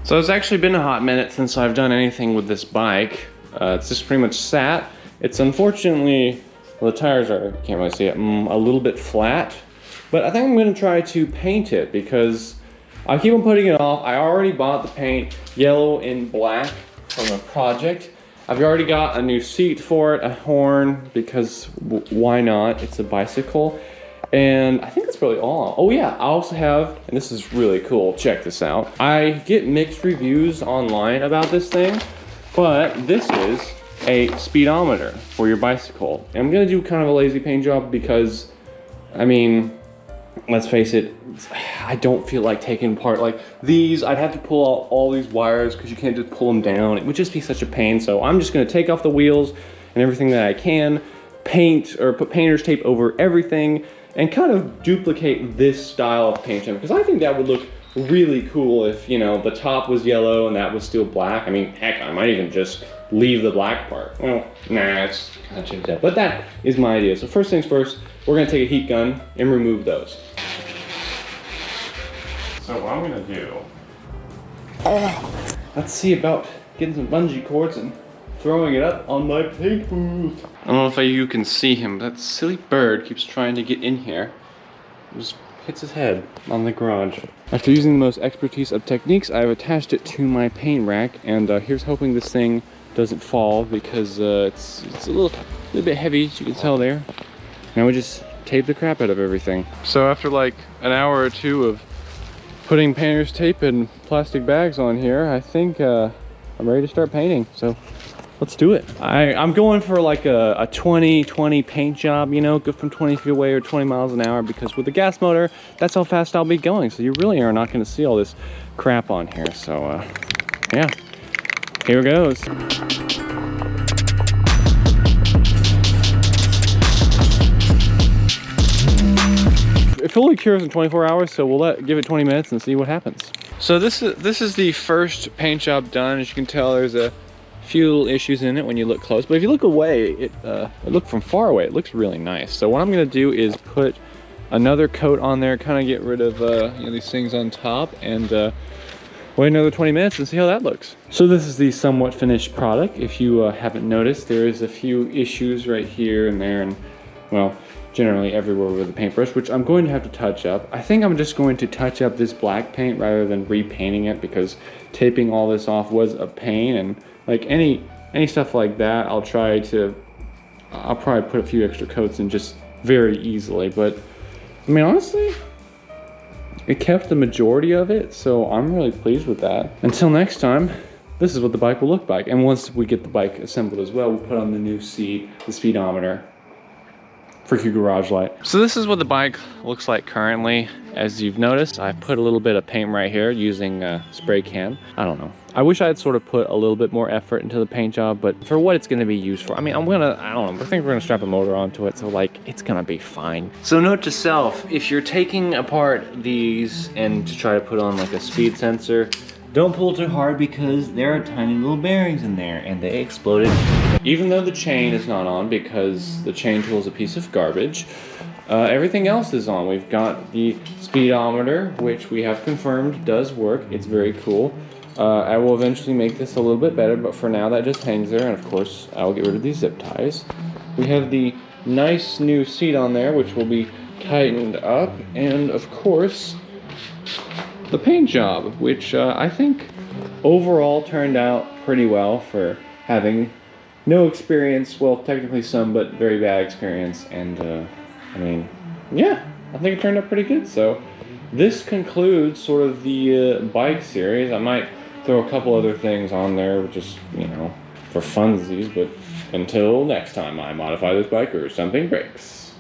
So it's actually been a hot minute since I've done anything with this bike. It's just pretty much sat. It's unfortunately, well, the tires are, can't really see it, a little bit flat. But I think I'm gonna try to paint it because I keep on putting it off. I already bought the paint, yellow and black, from a project. I've already got a new seat for it, a horn, because why not? It's a bicycle. And I think that's really all. Oh yeah, I also have, and this is really cool, check this out. I get mixed reviews online about this thing, but this is a speedometer for your bicycle. And I'm gonna do kind of a lazy paint job because, I mean, let's face it, I don't feel like taking apart like these. I'd have to pull out all these wires because you can't just pull them down. It would just be such a pain. So I'm just gonna take off the wheels and everything that I can, paint or put painter's tape over everything, and kind of duplicate this style of paint job, because I think that would look really cool if, you know, the top was yellow and that was still black. I mean, heck, I might even just leave the black part. Well, nah, it's kind of changed that. But that is my idea. So first things first, we're gonna take a heat gun and remove those. So what I'm gonna do, let's see about getting some bungee cords and throwing it up on my paint booth. I don't know if you can see him, but that silly bird keeps trying to get in here. Just hits his head on the garage. After using the most expertise of techniques, I've attached it to my paint rack, and here's hoping this thing doesn't fall because it's a little bit heavy, as you can tell there. Now we just tape the crap out of everything. So after like an hour or two of putting painter's tape and plastic bags on here, I think I'm ready to start painting. So let's do it. I'm going for like a 20-20 paint job, you know, go from 20 feet away or 20 miles an hour, because with the gas motor, that's how fast I'll be going. So you really are not gonna see all this crap on here. So yeah, here it goes. It fully cures in 24 hours, so we'll give it 20 minutes and see what happens. So this is the first paint job done. As you can tell, there's a few little issues in it when you look close, but if you look away, look from far away, it looks really nice. So what I'm gonna do is put another coat on there, kind of get rid of you know, these things on top, and wait another 20 minutes and see how that looks. So this is the somewhat finished product. If you haven't noticed, there is a few issues right here and there, and well, generally everywhere with the paintbrush, which I'm going to have to touch up. I think I'm just going to touch up this black paint rather than repainting it, because taping all this off was a pain, and like any stuff like that, I'll probably put a few extra coats in just very easily. But I mean, honestly, it kept the majority of it, so I'm really pleased with that. Until next time, this is what the bike will look like. And once we get the bike assembled as well, we'll put on the new seat, the speedometer, freaky garage light. So this is what the bike looks like currently. As you've noticed, I put a little bit of paint right here using a spray can. I don't know. I wish I had sort of put a little bit more effort into the paint job, but for what it's gonna be used for, I mean, I don't know, I think we're gonna strap a motor onto it, so like, it's gonna be fine. So note to self, if you're taking apart these and to try to put on like a speed sensor, don't pull too hard because there are tiny little bearings in there and they exploded. Even though the chain is not on because the chain tool is a piece of garbage, everything else is on. We've got the speedometer, which we have confirmed does work. It's very cool. I will eventually make this a little bit better, but for now that just hangs there, and of course I will get rid of these zip ties. We have the nice new seat on there, which will be tightened up, and of course the paint job, which I think overall turned out pretty well for having no experience. Well, technically some, but very bad experience. And I mean, yeah, I think it turned out pretty good. So this concludes sort of the bike series. I might throw a couple other things on there, just, you know, for funsies, but until next time I modify this bike or something breaks.